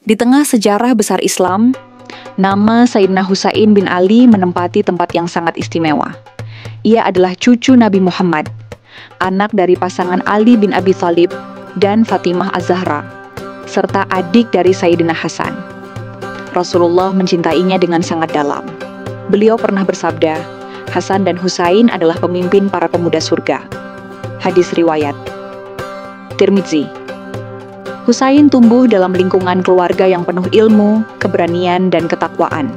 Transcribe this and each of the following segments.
Di tengah sejarah besar Islam, nama Sayyidina Husain bin Ali menempati tempat yang sangat istimewa. Ia adalah cucu Nabi Muhammad, anak dari pasangan Ali bin Abi Thalib dan Fatimah Az-Zahra, serta adik dari Sayyidina Hasan. Rasulullah mencintainya dengan sangat dalam. Beliau pernah bersabda, Hasan dan Husain adalah pemimpin para pemuda surga. Hadis riwayat Tirmidzi. Husain tumbuh dalam lingkungan keluarga yang penuh ilmu, keberanian, dan ketakwaan.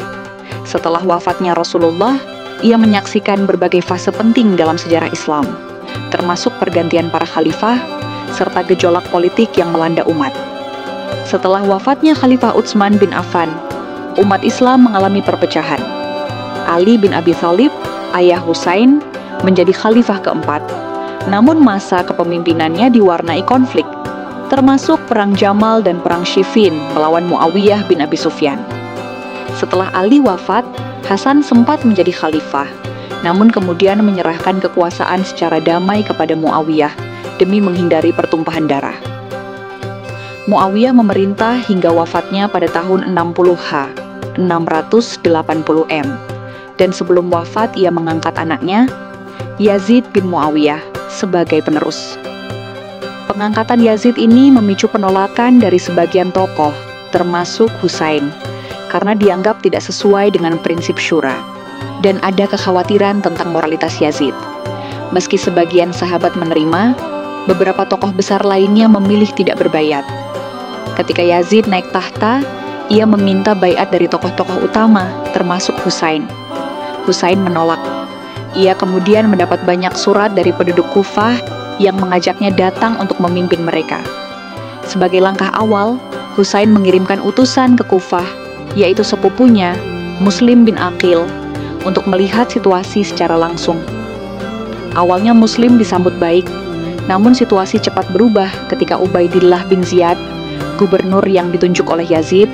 Setelah wafatnya Rasulullah, ia menyaksikan berbagai fase penting dalam sejarah Islam, termasuk pergantian para khalifah, serta gejolak politik yang melanda umat. Setelah wafatnya Khalifah Utsman bin Affan, umat Islam mengalami perpecahan. Ali bin Abi Thalib, ayah Husain, menjadi khalifah keempat, namun masa kepemimpinannya diwarnai konflik, termasuk Perang Jamal dan Perang Siffin melawan Muawiyah bin Abi Sufyan. Setelah Ali wafat, Hasan sempat menjadi khalifah, namun kemudian menyerahkan kekuasaan secara damai kepada Muawiyah demi menghindari pertumpahan darah. Muawiyah memerintah hingga wafatnya pada tahun 60H, 680 M, dan sebelum wafat ia mengangkat anaknya, Yazid bin Muawiyah, sebagai penerus. Pengangkatan Yazid ini memicu penolakan dari sebagian tokoh, termasuk Husain, karena dianggap tidak sesuai dengan prinsip syura, dan ada kekhawatiran tentang moralitas Yazid. Meski sebagian sahabat menerima, beberapa tokoh besar lainnya memilih tidak berbaiat. Ketika Yazid naik tahta, ia meminta baiat dari tokoh-tokoh utama, termasuk Husain. Husain menolak. Ia kemudian mendapat banyak surat dari penduduk Kufah yang mengajaknya datang untuk memimpin mereka. Sebagai langkah awal, Husain mengirimkan utusan ke Kufah, yaitu sepupunya, Muslim bin Aqil, untuk melihat situasi secara langsung. Awalnya Muslim disambut baik, namun situasi cepat berubah ketika Ubaidillah bin Ziyad, gubernur yang ditunjuk oleh Yazid,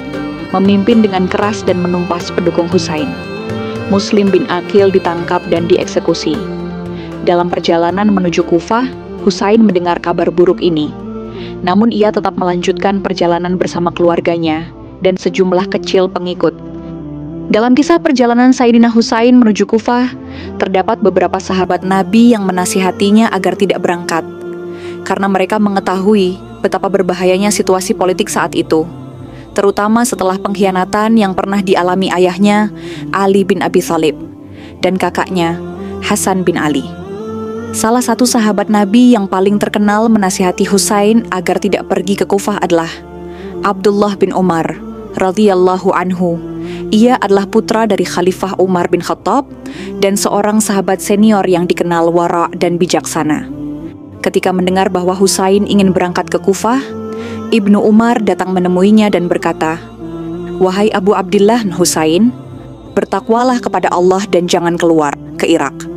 memimpin dengan keras dan menumpas pendukung Husain. Muslim bin Aqil ditangkap dan dieksekusi. Dalam perjalanan menuju Kufah, Husain mendengar kabar buruk ini. Namun ia tetap melanjutkan perjalanan bersama keluarganya dan sejumlah kecil pengikut. Dalam kisah perjalanan Sayyidina Husain menuju Kufah, terdapat beberapa sahabat Nabi yang menasihatinya agar tidak berangkat, karena mereka mengetahui betapa berbahayanya situasi politik saat itu, terutama setelah pengkhianatan yang pernah dialami ayahnya, Ali bin Abi Thalib, dan kakaknya, Hasan bin Ali. Salah satu sahabat Nabi yang paling terkenal menasihati Husain agar tidak pergi ke Kufah adalah Abdullah bin Umar radhiyallahu anhu. Ia adalah putra dari Khalifah Umar bin Khattab dan seorang sahabat senior yang dikenal wara' dan bijaksana. Ketika mendengar bahwa Husain ingin berangkat ke Kufah, Ibnu Umar datang menemuinya dan berkata, "Wahai Abu Abdillah Husain, bertakwalah kepada Allah dan jangan keluar ke Irak.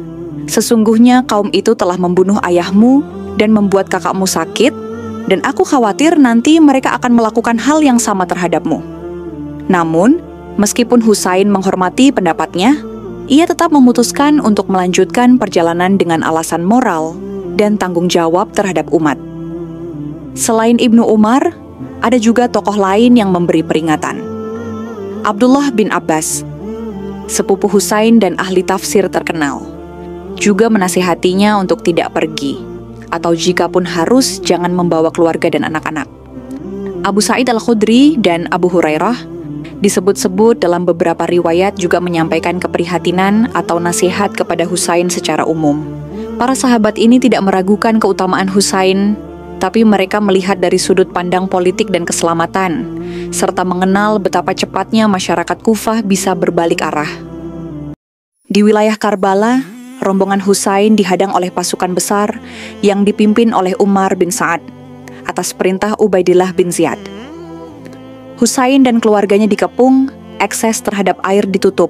Sesungguhnya kaum itu telah membunuh ayahmu dan membuat kakakmu sakit, dan aku khawatir nanti mereka akan melakukan hal yang sama terhadapmu." Namun, meskipun Husain menghormati pendapatnya, ia tetap memutuskan untuk melanjutkan perjalanan dengan alasan moral dan tanggung jawab terhadap umat. Selain Ibnu Umar, ada juga tokoh lain yang memberi peringatan. Abdullah bin Abbas, sepupu Husain dan ahli tafsir terkenal, juga menasihatinya untuk tidak pergi, atau jikapun harus, jangan membawa keluarga dan anak-anak. Abu Sa'id Al-Khudri dan Abu Hurairah disebut-sebut dalam beberapa riwayat juga menyampaikan keprihatinan atau nasihat kepada Husain secara umum. Para sahabat ini tidak meragukan keutamaan Husain, tapi mereka melihat dari sudut pandang politik dan keselamatan, serta mengenal betapa cepatnya masyarakat Kufah bisa berbalik arah. Di wilayah Karbala, rombongan Husain dihadang oleh pasukan besar yang dipimpin oleh Umar bin Sa'ad atas perintah Ubaidillah bin Ziyad. Husain dan keluarganya dikepung, akses terhadap air ditutup,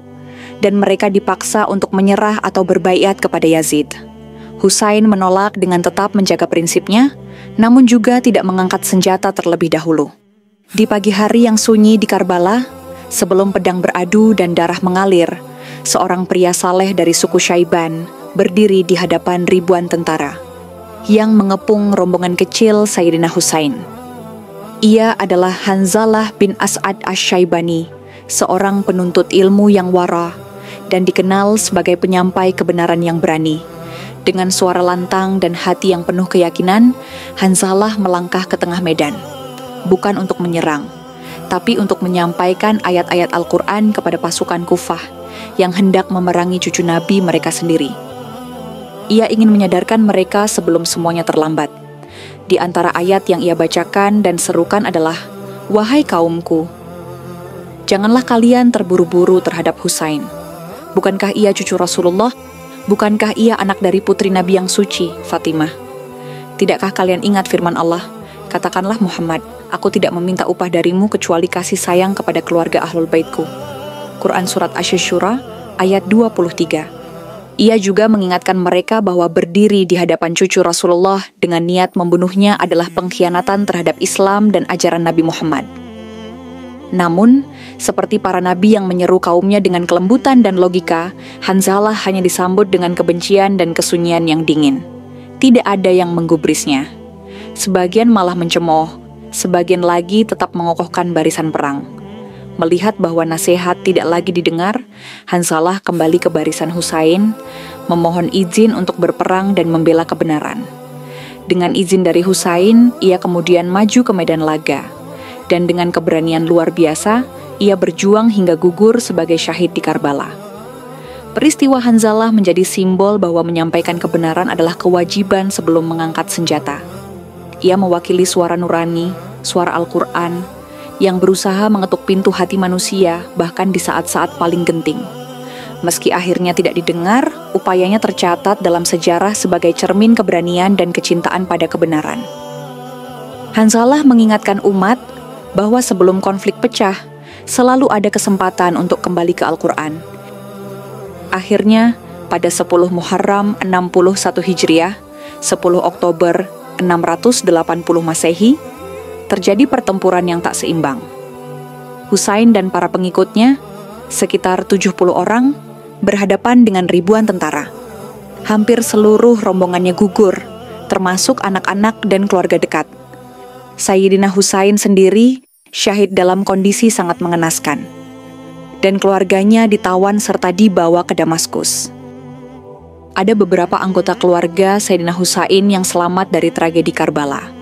dan mereka dipaksa untuk menyerah atau berbaiat kepada Yazid. Husain menolak dengan tetap menjaga prinsipnya, namun juga tidak mengangkat senjata terlebih dahulu. Di pagi hari yang sunyi di Karbala, sebelum pedang beradu dan darah mengalir, seorang pria saleh dari suku Syaiban berdiri di hadapan ribuan tentara yang mengepung rombongan kecil Sayyidina Husain. Ia adalah Hanzalah bin As'ad Asy-Syaibani, seorang penuntut ilmu yang wara dan dikenal sebagai penyampai kebenaran yang berani. Dengan suara lantang dan hati yang penuh keyakinan, Hanzalah melangkah ke tengah medan, bukan untuk menyerang, tapi untuk menyampaikan ayat-ayat Al-Quran kepada pasukan Kufah yang hendak memerangi cucu Nabi mereka sendiri. Ia ingin menyadarkan mereka sebelum semuanya terlambat. Di antara ayat yang ia bacakan dan serukan adalah, "Wahai kaumku, janganlah kalian terburu-buru terhadap Husain. Bukankah ia cucu Rasulullah? Bukankah ia anak dari putri Nabi yang suci, Fatimah? Tidakkah kalian ingat firman Allah? Katakanlah Muhammad, aku tidak meminta upah darimu kecuali kasih sayang kepada keluarga Ahlul Baitku." Quran Surat Asy-Syura ayat 23. Ia juga mengingatkan mereka bahwa berdiri di hadapan cucu Rasulullah dengan niat membunuhnya adalah pengkhianatan terhadap Islam dan ajaran Nabi Muhammad. Namun, seperti para nabi yang menyeru kaumnya dengan kelembutan dan logika, Hanzalah hanya disambut dengan kebencian dan kesunyian yang dingin. Tidak ada yang menggubrisnya. Sebagian malah mencemooh, sebagian lagi tetap mengokohkan barisan perang. Melihat bahwa nasihat tidak lagi didengar, Hanzalah kembali ke barisan Husain, memohon izin untuk berperang dan membela kebenaran. Dengan izin dari Husain, ia kemudian maju ke medan laga. Dan dengan keberanian luar biasa, ia berjuang hingga gugur sebagai syahid di Karbala. Peristiwa Hanzalah menjadi simbol bahwa menyampaikan kebenaran adalah kewajiban sebelum mengangkat senjata. Ia mewakili suara nurani, suara Al-Quran, yang berusaha mengetuk pintu hati manusia bahkan di saat-saat paling genting. Meski akhirnya tidak didengar, upayanya tercatat dalam sejarah sebagai cermin keberanian dan kecintaan pada kebenaran. Hanzalah mengingatkan umat bahwa sebelum konflik pecah, selalu ada kesempatan untuk kembali ke Al-Quran. Akhirnya, pada 10 Muharram 61 Hijriah, 10 Oktober 680 Masehi, terjadi pertempuran yang tak seimbang. Husain dan para pengikutnya, sekitar 70 orang, berhadapan dengan ribuan tentara. Hampir seluruh rombongannya gugur, termasuk anak-anak dan keluarga dekat. Sayyidina Husain sendiri syahid dalam kondisi sangat mengenaskan, dan keluarganya ditawan serta dibawa ke Damaskus. Ada beberapa anggota keluarga Sayyidina Husain yang selamat dari tragedi Karbala.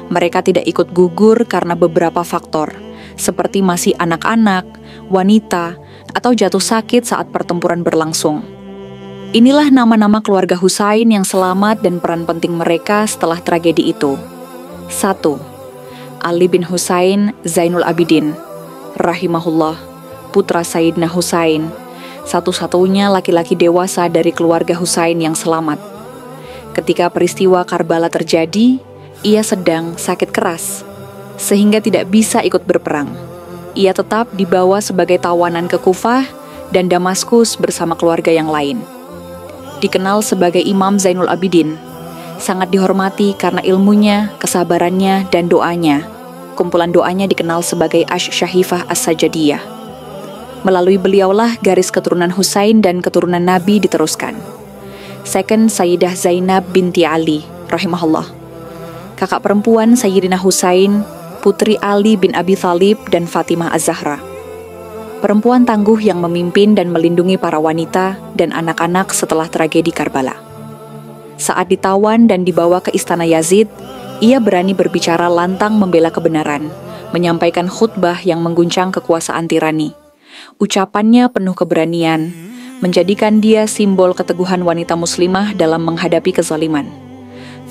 Mereka tidak ikut gugur karena beberapa faktor, seperti masih anak-anak, wanita, atau jatuh sakit saat pertempuran berlangsung. Inilah nama-nama keluarga Husain yang selamat dan peran penting mereka setelah tragedi itu. 1. Ali bin Husain Zainul Abidin, rahimahullah, putra Sayyidina Husain, satu-satunya laki-laki dewasa dari keluarga Husain yang selamat. Ketika peristiwa Karbala terjadi, ia sedang sakit keras, sehingga tidak bisa ikut berperang. Ia tetap dibawa sebagai tawanan ke Kufah dan Damaskus bersama keluarga yang lain. Dikenal sebagai Imam Zainul Abidin, sangat dihormati karena ilmunya, kesabarannya, dan doanya. Kumpulan doanya dikenal sebagai Asy-Syahifah As-Sajadiyah. Melalui beliaulah garis keturunan Husain dan keturunan Nabi diteruskan. Second, Sayyidah Zainab binti Ali, rahimahullah, kakak perempuan Sayyidina Husain, putri Ali bin Abi Thalib dan Fatimah Az-Zahra. Perempuan tangguh yang memimpin dan melindungi para wanita dan anak-anak setelah tragedi Karbala. Saat ditawan dan dibawa ke istana Yazid, ia berani berbicara lantang membela kebenaran, menyampaikan khutbah yang mengguncang kekuasaan tirani. Ucapannya penuh keberanian, menjadikan dia simbol keteguhan wanita muslimah dalam menghadapi kezaliman.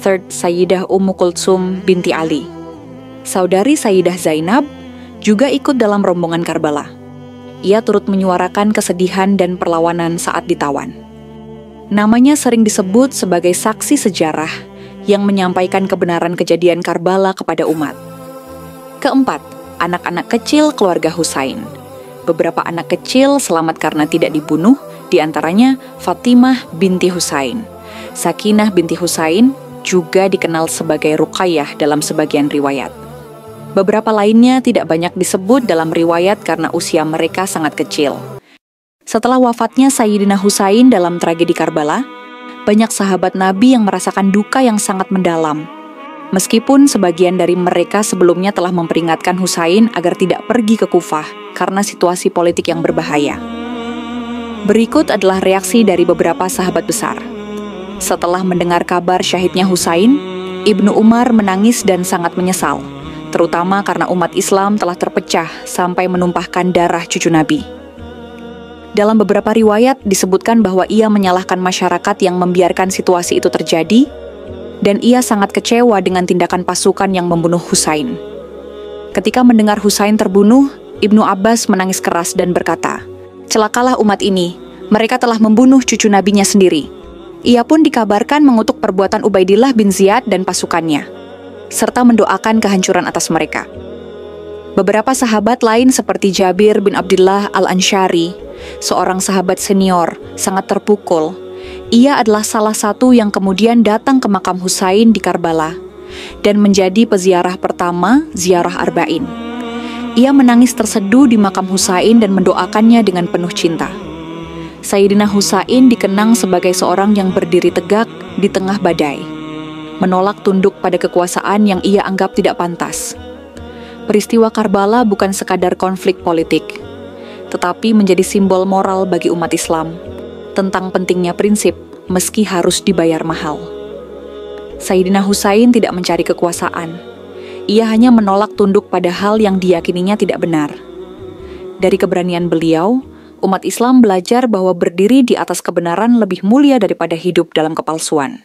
Third, Sayyidah Ummu Kultsum binti Ali. Saudari Sayyidah Zainab juga ikut dalam rombongan Karbala. Ia turut menyuarakan kesedihan dan perlawanan saat ditawan. Namanya sering disebut sebagai saksi sejarah yang menyampaikan kebenaran kejadian Karbala kepada umat. Keempat, anak-anak kecil keluarga Husain. Beberapa anak kecil selamat karena tidak dibunuh, diantaranya Fatimah binti Husain. Sakinah binti Husain juga dikenal sebagai Ruqayyah dalam sebagian riwayat. Beberapa lainnya tidak banyak disebut dalam riwayat karena usia mereka sangat kecil. Setelah wafatnya Sayyidina Husain dalam tragedi Karbala, banyak sahabat Nabi yang merasakan duka yang sangat mendalam. Meskipun sebagian dari mereka sebelumnya telah memperingatkan Husain agar tidak pergi ke Kufah karena situasi politik yang berbahaya. Berikut adalah reaksi dari beberapa sahabat besar. Setelah mendengar kabar syahidnya Husain, Ibnu Umar menangis dan sangat menyesal, terutama karena umat Islam telah terpecah sampai menumpahkan darah cucu Nabi. Dalam beberapa riwayat disebutkan bahwa ia menyalahkan masyarakat yang membiarkan situasi itu terjadi, dan ia sangat kecewa dengan tindakan pasukan yang membunuh Husain. Ketika mendengar Husain terbunuh, Ibnu Abbas menangis keras dan berkata, "Celakalah umat ini, mereka telah membunuh cucu nabinya sendiri." Ia pun dikabarkan mengutuk perbuatan Ubaidillah bin Ziyad dan pasukannya, serta mendoakan kehancuran atas mereka. Beberapa sahabat lain seperti Jabir bin Abdullah al-Ansyari, seorang sahabat senior, sangat terpukul. Ia adalah salah satu yang kemudian datang ke makam Husain di Karbala dan menjadi peziarah pertama ziarah Arba'in. Ia menangis terseduh di makam Husain dan mendoakannya dengan penuh cinta. Sayyidina Husain dikenang sebagai seorang yang berdiri tegak di tengah badai, menolak tunduk pada kekuasaan yang ia anggap tidak pantas. Peristiwa Karbala bukan sekadar konflik politik, tetapi menjadi simbol moral bagi umat Islam tentang pentingnya prinsip meski harus dibayar mahal. Sayyidina Husain tidak mencari kekuasaan. Ia hanya menolak tunduk pada hal yang diyakininya tidak benar. Dari keberanian beliau, umat Islam belajar bahwa berdiri di atas kebenaran lebih mulia daripada hidup dalam kepalsuan.